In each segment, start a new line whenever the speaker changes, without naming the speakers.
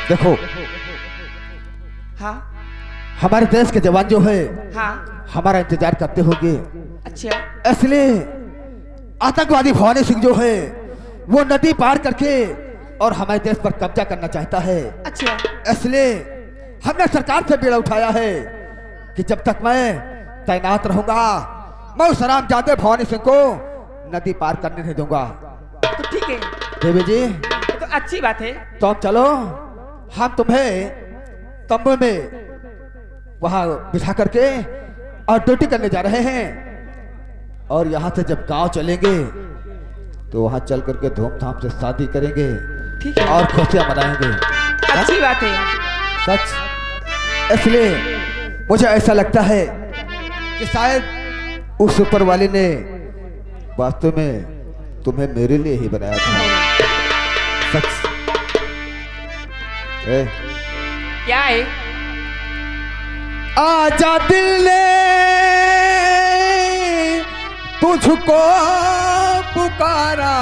देखो
हाँ
हमारे देश के जवान जो है
हाँ
हमारा इंतजार करते होंगे,
अच्छा
इसलिए आतंकवादी भवानी सिंह जो है वो नदी पार करके और हमारे देश पर कब्जा करना चाहता है।
अच्छा
इसलिए हमने सरकार से बीड़ा उठाया है कि जब तक मैं तैनात रहूंगा मैं उस हरामजादे भवानी सिंह को नदी पार करने नहीं दूंगा।
तो ठीक है
देवी जी
तो अच्छी बात है।
तो अब चलो हम तुम्हें तंबू में वहां बिठा करके और ड्यूटी करने जा रहे हैं, और यहाँ से जब गांव चलेंगे तो वहां चल करके धूमधाम से शादी करेंगे
ठीक है
और खुशियां मनाएंगे।
अच्छी बात है।
सच इसलिए मुझे ऐसा लगता है कि शायद उस ऊपर वाले ने वास्तव में तुम्हें मेरे लिए ही बनाया था। सच
क्या है?
आजा दिल ने तुझको पुकारा,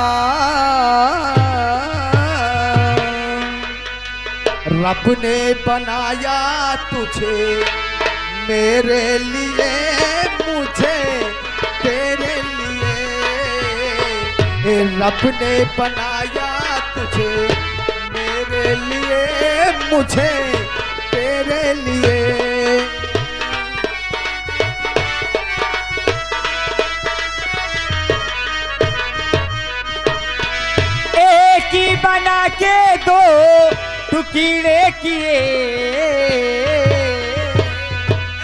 रब ने बनाया तुझे मेरे लिए, मुझे तेरे लिए। रब ने बनाया तुझे मेरे लिए, मुझे तेरे लिए।
एक ही बना के दो टुकड़े किए,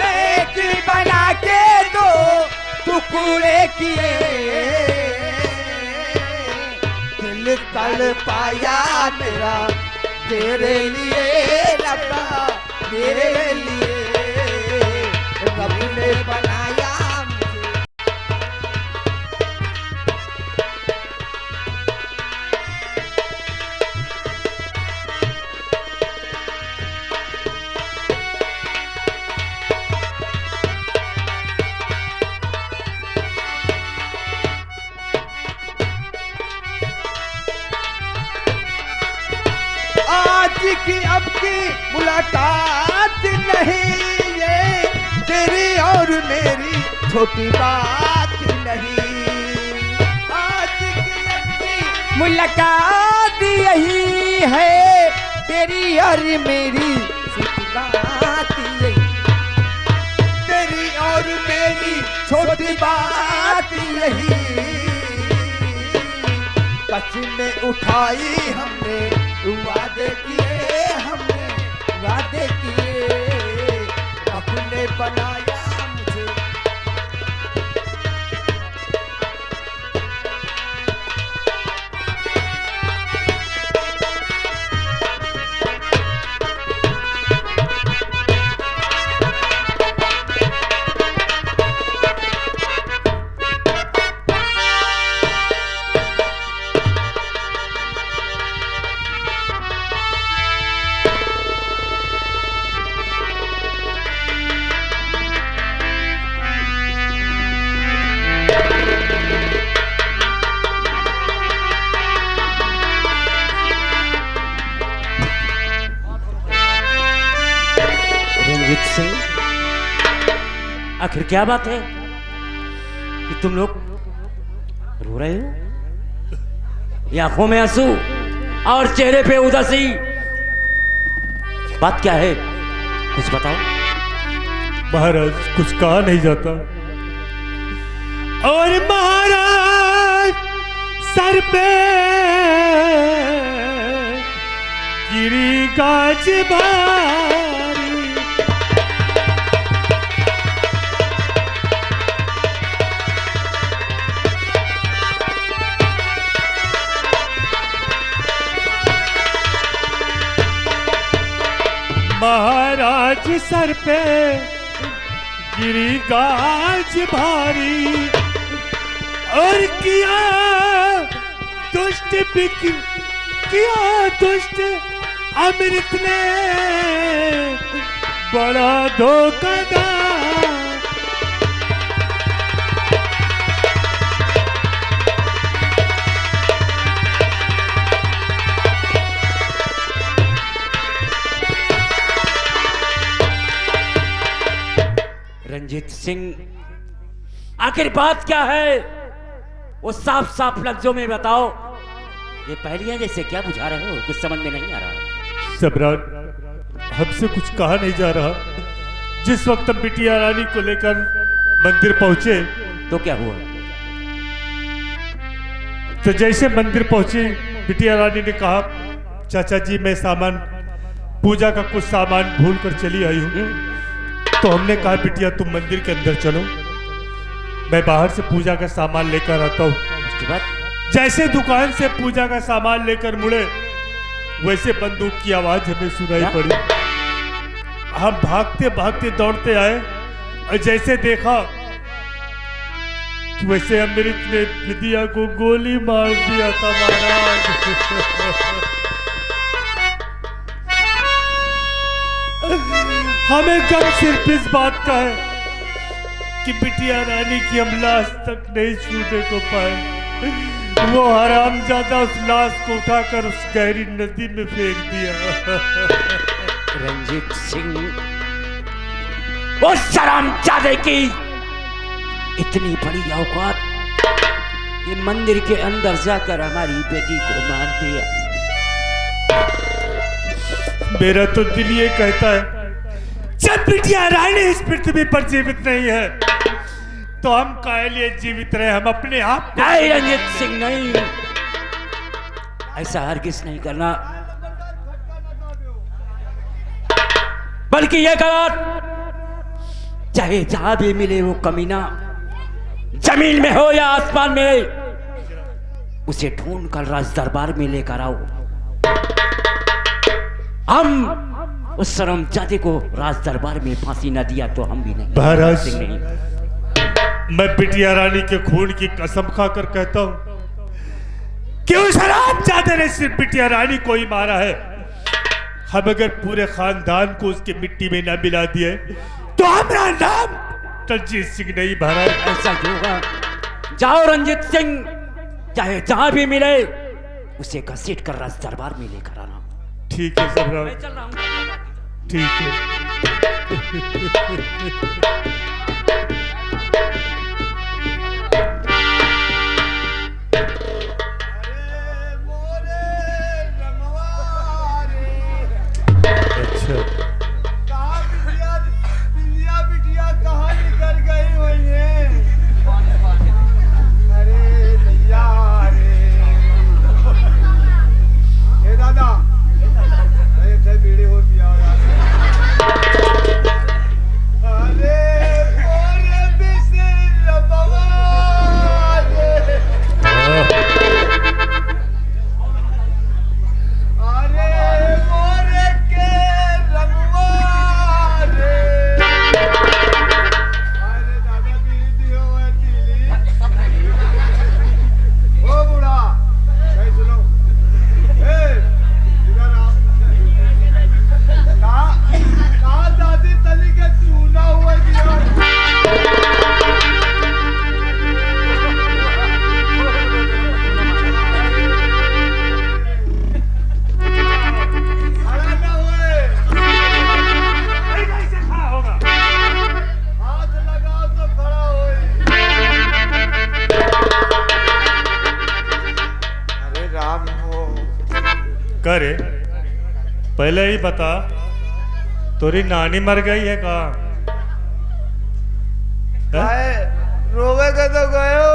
एक ही बना के दो टुकड़े किए।
दिल तड़पाया मेरा तेरे लिए, रब्बा तेरे लिए। रब ने बनाया मुझे। आज की अब की मुलाकात नहीं, ये तेरी और मेरी छोटी बात नहीं। आज की अब की
मुलाकात यही है तेरी और मेरी
छोटी बात यही, तेरी और मेरी छोटी बात यही। कसमें उठाई हमने, वादे किए हमने, वादे किए। अपने बनाया मुझे।
रंजीत सिंह, आखिर क्या बात है कि तुम लोग रो रहे हो? ये आंखों में आंसू और चेहरे पे उदासी, बात क्या है? कुछ बताओ।
महाराज कुछ कहा नहीं जाता, और महाराज सर पे गिरी गाज भारी। महाराज सर पे गिरी गाज भारी, और किया दुष्ट किया दुष्ट अमृत ने बड़ा धोखादार।
रंजीत सिंह, आखिर बात क्या है वो साफ साफ लफ्जों में बताओ। ये पहलियां जैसे क्या बुझा रहे हो, कुछ समझ में नहीं आ रहा।
सम्राट, हमसे कुछ कहा नहीं जा रहा। जिस वक्त हम बिटिया रानी को लेकर मंदिर पहुंचे
तो क्या हुआ?
तो जैसे मंदिर पहुंचे बिटिया रानी ने कहा, चाचा जी मैं सामान, पूजा का कुछ सामान भूल कर चली आई हूँ। तो हमने कहा बिटिया तुम मंदिर के अंदर चलो, मैं बाहर से पूजा का सामान लेकर आता हूँ।
उसके बाद
जैसे दुकान से पूजा का सामान लेकर मुड़े, वैसे बंदूक की आवाज हमें सुनाई पड़ी। हम भागते भागते दौड़ते आए और जैसे देखा तो वैसे अमृत ने विद्या को गोली मार दिया था महाराज। हमें गम सिर्फ इस बात का है कि बिटिया रानी की हम लाश तक नहीं छूने को पाए। वो हरामजादा उस लाश को उठाकर उस गहरी नदी में फेंक दिया।
रंजीत सिंह, उस हरामजादे की इतनी बड़ी औकात, ये मंदिर के अंदर जाकर हमारी बेटी को मार दिया।
मेरा तो दिल ये कहता है जब बिटिया रानी इस पृथ्वी पर जीवित नहीं है तो हम काहे लिए जीवित रहे, हम अपने आप।
नहीं रंजीत सिंह, नहीं, ऐसा हरगिज नहीं करना। बल्कि ये करो, चाहे जहां भी मिले वो कमीना, जमीन में हो या आसमान में, उसे ढूंढ कर राज दरबार में लेकर आओ। हम उस शर्मजादे को राज दरबार में फांसी न दिया तो हम भी नहीं।
महाराज,
नहीं,
मैं बिटिया रानी के खून की कसम खाकर कहता हूं कि उस हरामजादे ने सिर्फ बिटिया रानी को ही मारा है। हम अगर पूरे खानदान को उसकी मिट्टी में न मिला दिए तो हमारा नाम रंजीत सिंह नहीं। महाराज,
ऐसा क्यों होगा? जाओ रंजीत सिंह, चाहे जहां भी मिले उसे घसीट कर राज दरबार में लेकर आना।
ठीक है सम्राट,
मैं चल रहा हूं।
ठीक है। करे पहले ही बता, तोरी नानी मर गई है का?
रोवे के तो गयो।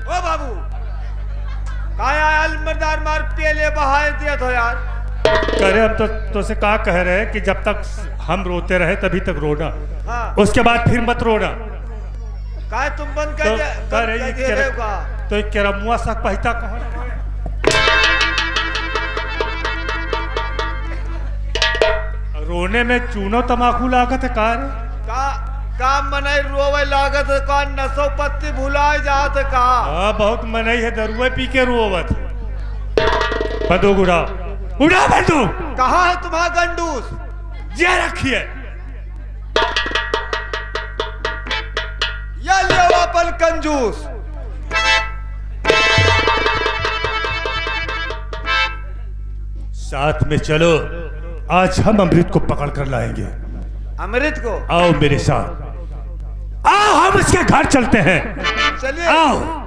ओ बाबू, काया अलमरदार मार पेले बहाए दिया तो यार।
करे हम तो से का कह रहे हैं कि जब तक हम रोते रहे तभी तक रोना।
हाँ।
उसके बाद फिर मत रोना।
काय तुम बंद कर दे,
तो एक केरा मुआ सक पहता कहो। रोने में चूनो तमाकू लागत है
का मनई रोवे लागत का नसो पत्ती भुलाए जात का।
हाँ, बहुत मनई है, दरुए पी के रोवत। बंदूक उड़ा बंदूक।
कहाँ है तुम्हारा गंडूस?
ये रखिए।
या ले अपन कंजूस।
साथ में चलो। आज हम अमृत को पकड़ कर लाएंगे।
अमृत को?
आओ मेरे साथ, आओ हम इसके घर चलते हैं।
चलिए।
आओ।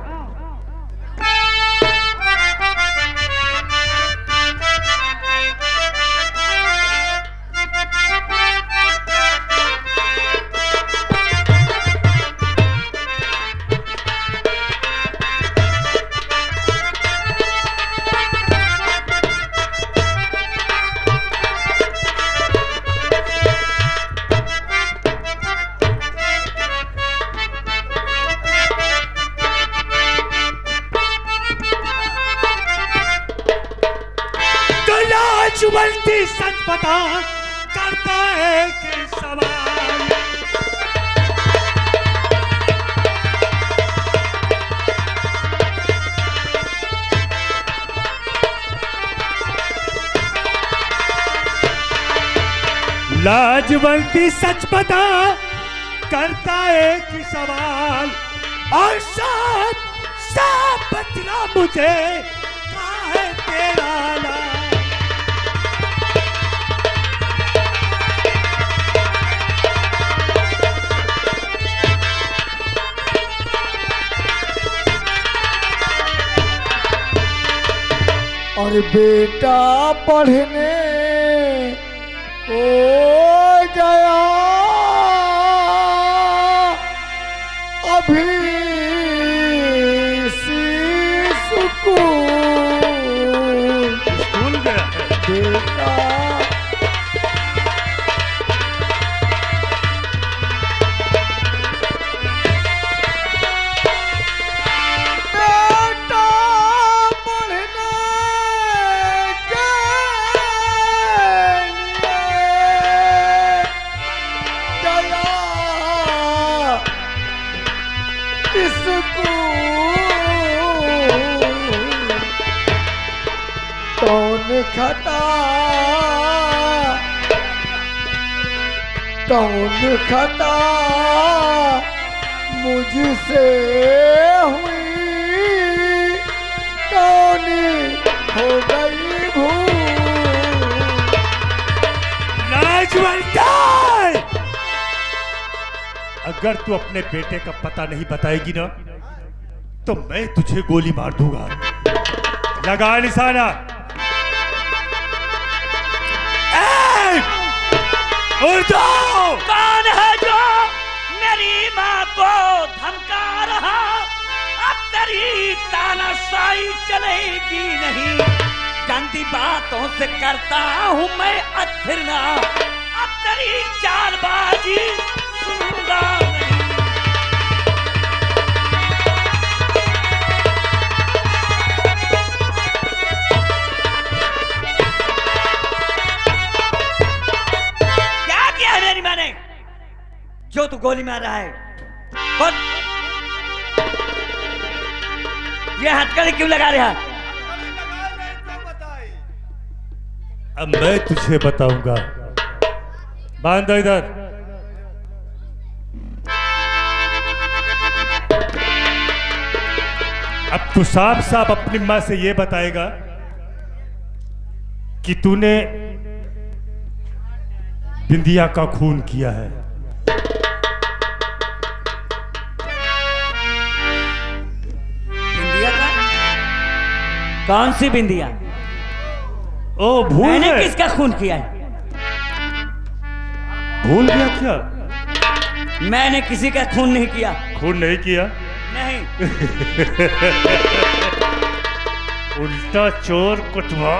जुबलती सच बता करता है कि सवाल। लाजवंती सच बता करता है कि सवाल, और साथ साथ बचना मुझे कहाँ है तेरा लाल।
और बेटा पढ़ने को गया अभी
स्कूल गया
बेटा कौन खता मुझसे हुई, कौन हो गई भूल।
अगर तू अपने बेटे का पता नहीं बताएगी ना तो मैं तुझे गोली मार दूंगा। लगा निशाना।
कौन है जो मेरी माँ को धमका रहा? अब तेरी तानाशाही चलेगी नहीं। गंदी बातों से करता हूँ मैं अथरना, अब तेरी चालबाजी सुनूंगा नहीं। जो तू गोली मार रहा है कौन? ये हथकड़ी क्यों लगा रहा?
अब मैं तुझे बताऊंगा। बांधो इधर। अब तू साफ साफ अपनी मां से ये बताएगा कि तूने बिंदिया का खून किया है।
कौन सी बिंदिया?
ओ भूल
मैंने
गए?
किसका खून किया है?
भूल गया क्या?
मैंने किसी का खून नहीं किया।
खून नहीं किया?
नहीं।
उल्टा चोर कुटवा।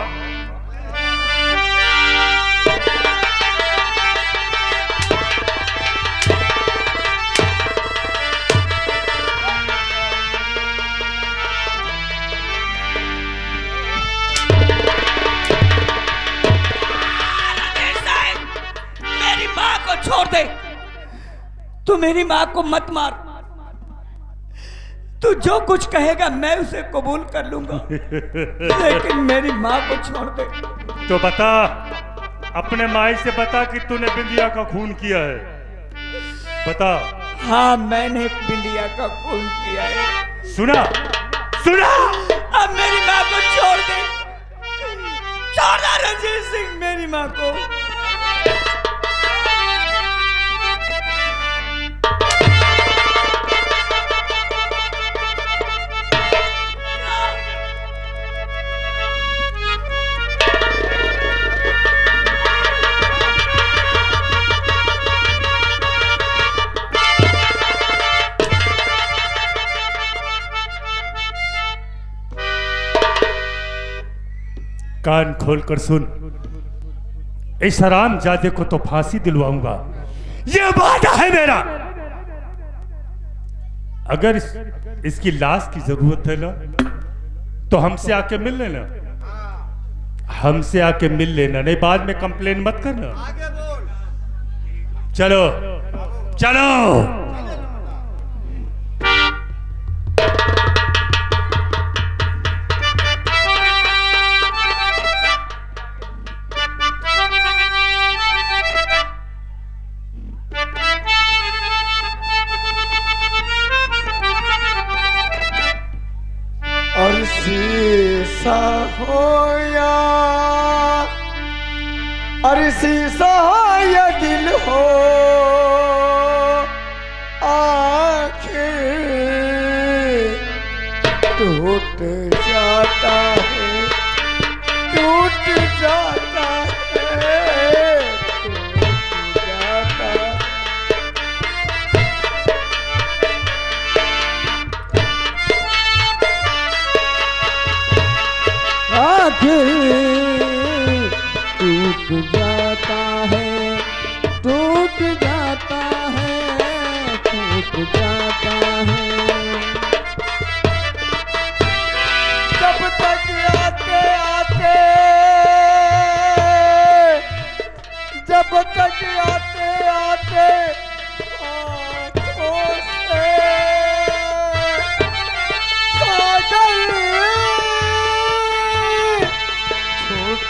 छोड़ दे। तू मेरी माँ को मत मार। तू जो कुछ कहेगा मैं उसे कबूल कर लूंगा, लेकिन मेरी माँ को छोड़ दे।
तो बता, अपने माई से बता कि तूने बिंदिया का खून किया है। बता।
हाँ, मैंने बिंदिया का खून किया है।
सुना? सुना?
अब मेरी माँ को छोड़ दे।
छोड़ दे रंजीत सिंह मेरी माँ को।
कान खोलकर सुन, इस हरामजादे को तो फांसी दिलवाऊंगा, ये वादा है मेरा। अगर इसकी लाश की जरूरत है ना तो हमसे आके मिल लेना, हमसे आके मिल लेना, नहीं बाद में कंप्लेन मत करना।
आगे बोल।
चलो चलो।
और शीशा हो या और शीशा हो या दिल हो, आखिर टूट जाता है, टूट जाता है, टूट जाता है।
टूट जाता है, टूट जाता है, टूट जाता है।
जब तक आते आते, जब तक आते आते आँखों से सागर छूट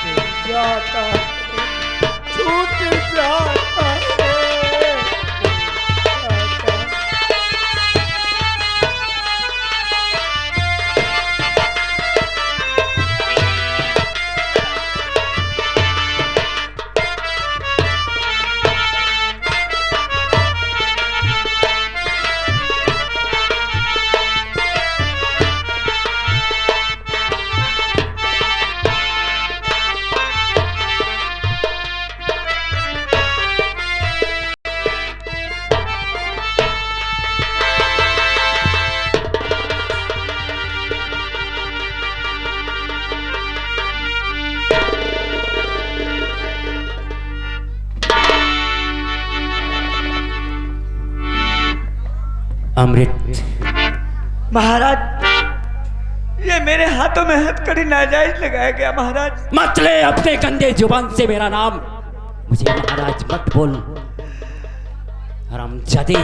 जाता है, छूट जाता है, जाता है।
अमृत,
महाराज, ये मेरे हाथों में हथकड़ी नाजायज लगाया गया महाराज।
मत ले अपने गंदे जुबान से मेरा नाम, मुझे महाराज मत बोल। हरामजादे,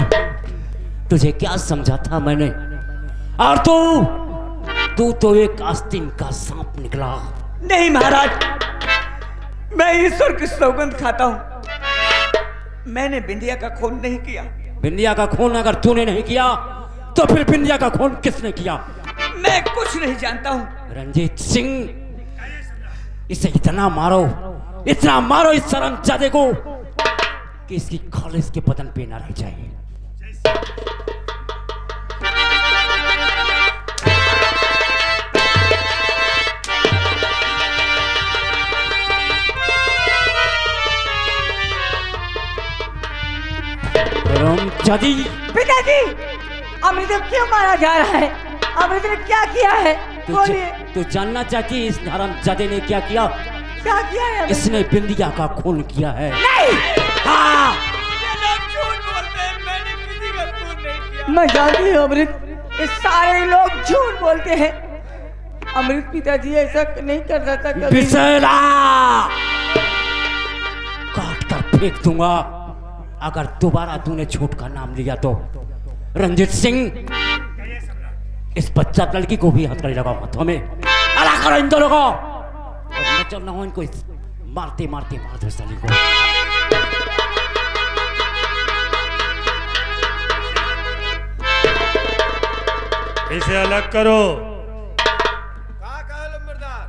तुझे क्या समझा था मैंने, और तू तो एक आस्तीन का सांप निकला।
नहीं महाराज, मैं ईश्वर की सौगंध खाता हूँ, मैंने बिंदिया का खून नहीं किया।
बिंदिया का खून अगर तूने नहीं किया तो फिर बिंदिया का खून किसने किया?
मैं कुछ नहीं जानता हूँ।
रंजीत सिंह, इसे इतना मारो इस शर्मजादे को कि इसकी खाल इसके बदन पे ना रह जाए। रंजीत,
पिताजी, अमृत को क्यों मारा जा रहा है? अमृत ने क्या किया है? बोलिए।
तू जानना चाहती इस हरामजादे ने क्या किया?
क्या किया है?
इसने बिंदिया का खून किया है।
नहीं,
हाँ,
ये लोग झूठ बोलते हैं, मैंने किसी का खून नहीं किया।
मैं जानती हूँ अमृत, ये सारे लोग झूठ बोलते हैं। अमृत पिताजी ऐसा नहीं कर सकता कभी।
बिसरा काट कर फेंक दूंगा अगर दोबारा तूने झूठ का नाम लिया तो। रंजीत सिंह, इस बच्चा लड़की को भी हथकड़ी लगाओ हाथों में, अलग करो इन दोनों को, और मैं चल रहा हूं इनको मारते मारते मार दो साली को।
इसे अलग करो।
कहा लंबरदार?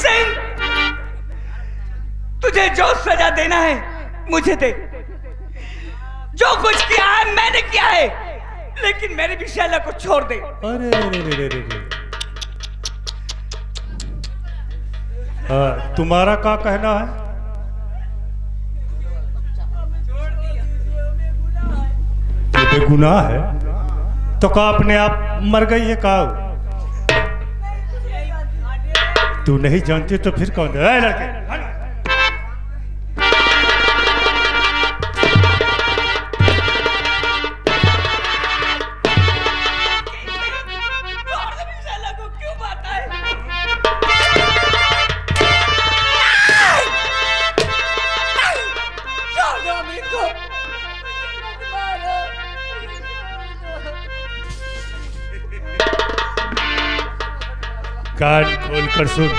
सिंह, तुझे जो सजा देना है मुझे दे। जो कुछ किया है मैंने किया है, लेकिन मेरी विशाला को छोड़ दे।
अरे तुम्हारा क्या कहना है? ये बेगुनाह है तो का अपने आप मर गई है का? तू नहीं जानती तो फिर कौन है? लड़के कान खोल कर सुन,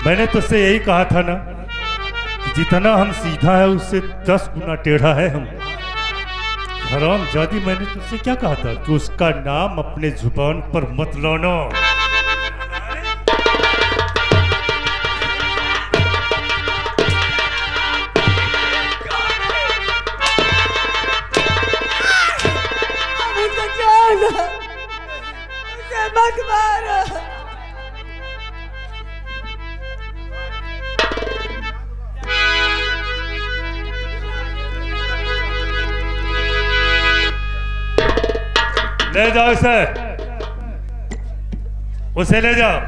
मैंने तुझसे यही कहा था ना कि जितना हम सीधा है उससे 10 गुना टेढ़ा है हम। हरामजादी, मैंने तुझसे क्या कहा था कि उसका नाम अपने जुबान पर मत लाना।
मत मारो।
ले जाओ उसे ले जाओ।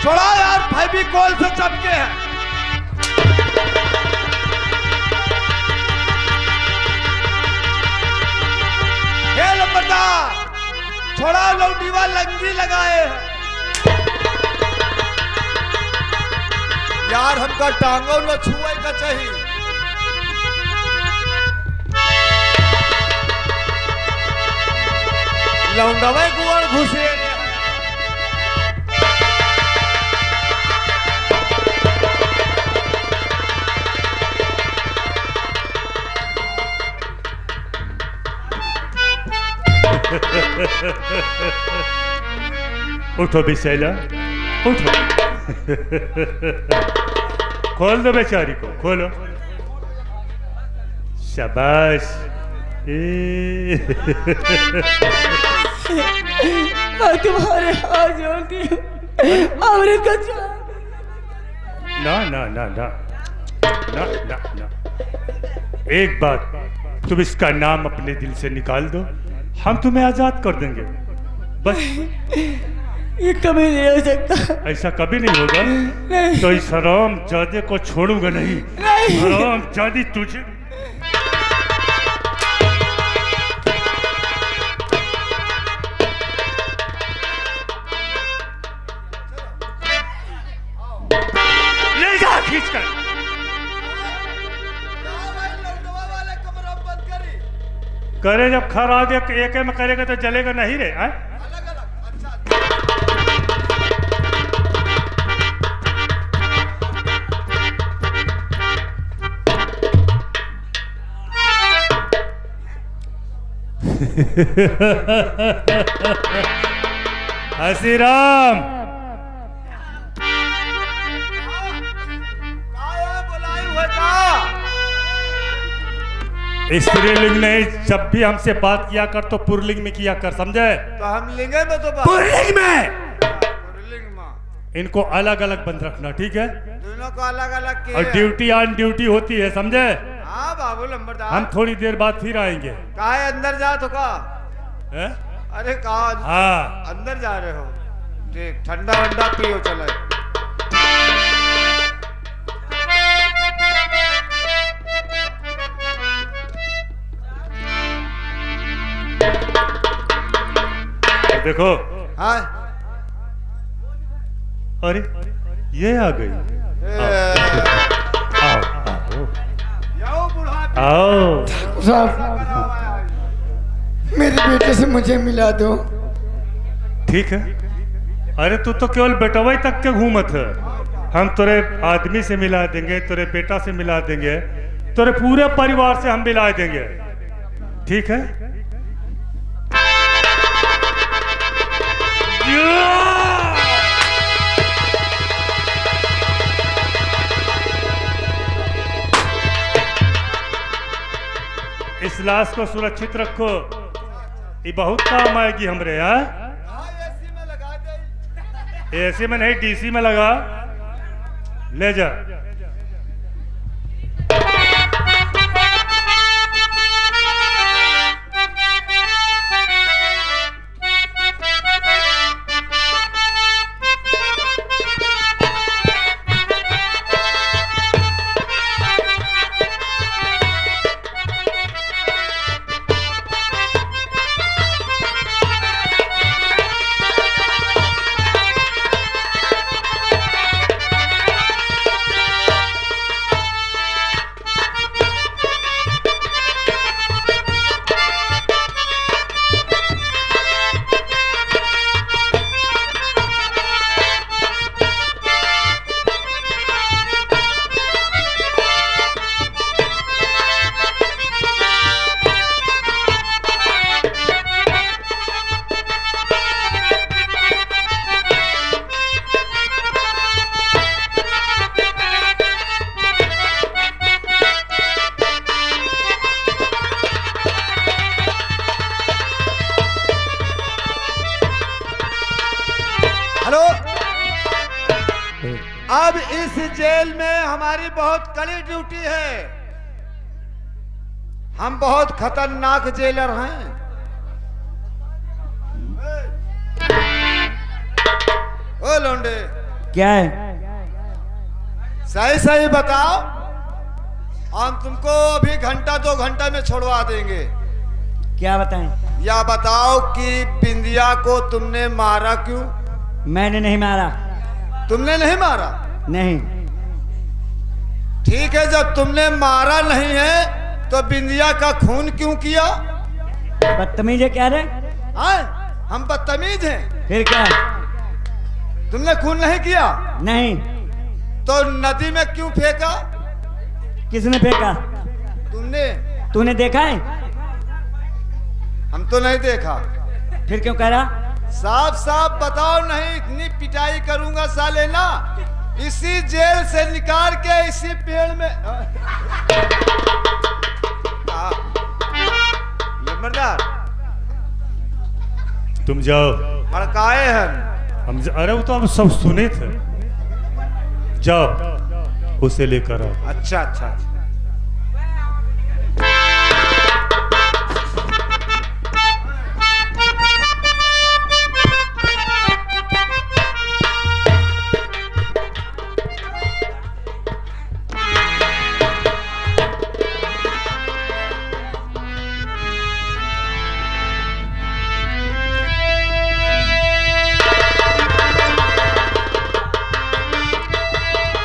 छोड़ा यार, फेविकोल से चपके हैं। हे लंबरदार, छोड़ा, लौंडीवा लंगी लगाए हैं। यार हमका टांगो न छुए का चाहिए। लौंडवे कुआं घुसे
उठो बिसैला, उठो। खोल दो बेचारी को, खोलो। शाबाश।
मैं तुम्हारे हाथ जोड़ती हूँ, अमृत को छोड़।
ना ना ना ना ना ना ना। एक बात, तुम इसका नाम अपने दिल से निकाल दो, हम तुम्हें आजाद कर देंगे बस।
ये कभी नहीं हो सकता।
ऐसा कभी नहीं होगा।
नहीं।
तो इस हरामजादे को छोड़ूंगा नहीं।
नहीं।
हरामजादी तुझे। ले जा खींच कर। करे जब खरा दे एक में करेगा तो जलेगा नहीं रे। हसीराम, स्त्रीलिंग नहीं, जब भी हमसे बात किया कर तो पुरलिंग में किया कर, समझे?
तो हम लिंगे में तो
पुरलिंग में।
पुरलिंग में
इनको अलग अलग बंद रखना, ठीक है?
दोनों को अलग अलग
और ड्यूटी ऑन ड्यूटी होती है, समझे?
हाँ बाबू लंबरदार।
हम थोड़ी देर बाद फिर आएंगे।
कहा है अंदर जा तो कहा? अरे कहा
हाँ
अंदर जा रहे हो? देख ठंडा वंडा पियो चले।
देखो।
हाँ
अरे ये आ गई। आओ।
साहब, मेरे बेटे से मुझे मिला दो।
ठीक है। अरे तू तो केवल बेटवाई तक के घूमत है। हम तेरे आदमी से मिला देंगे, तेरे बेटा से मिला देंगे, तेरे पूरे परिवार से हम मिला देंगे। ठीक है। इस लाश को सुरक्षित रखो, ये बहुत काम आएगी हमरे। यहाँ एसी में नहीं, डीसी में लगा, ले जा।
हेलो, अब इस जेल में हमारी बहुत कड़ी ड्यूटी है। हम बहुत खतरनाक जेलर हैं। ओ लोंडे,
क्या है?
सही सही बताओ, हम तुमको अभी घंटा 2 घंटा में छोड़वा देंगे।
क्या बताएं?
या बताओ कि बिंदिया को तुमने मारा क्यों?
मैंने नहीं मारा।
तुमने नहीं मारा?
नहीं।
ठीक है, जब तुमने मारा नहीं है तो बिंदिया का खून क्यों किया?
बदतमीज है क्या रे?
हाँ, हम बदतमीज हैं।
फिर क्या?
तुमने खून नहीं किया?
नहीं।
तो नदी में क्यों फेंका?
किसने फेंका?
तुमने।
तूने देखा है?
हम तो नहीं देखा।
फिर क्यों कह रहा?
साफ साफ बताओ, नहीं इतनी पिटाई करूंगा साले ना, इसी जेल से निकाल के इसी पेड़ में। नंबरदार,
तुम जाओ।
भड़काए हैं
हम अरे वो तो हम सब सुने थे। जाओ, उसे लेकर आओ।
अच्छा अच्छा अच्छा।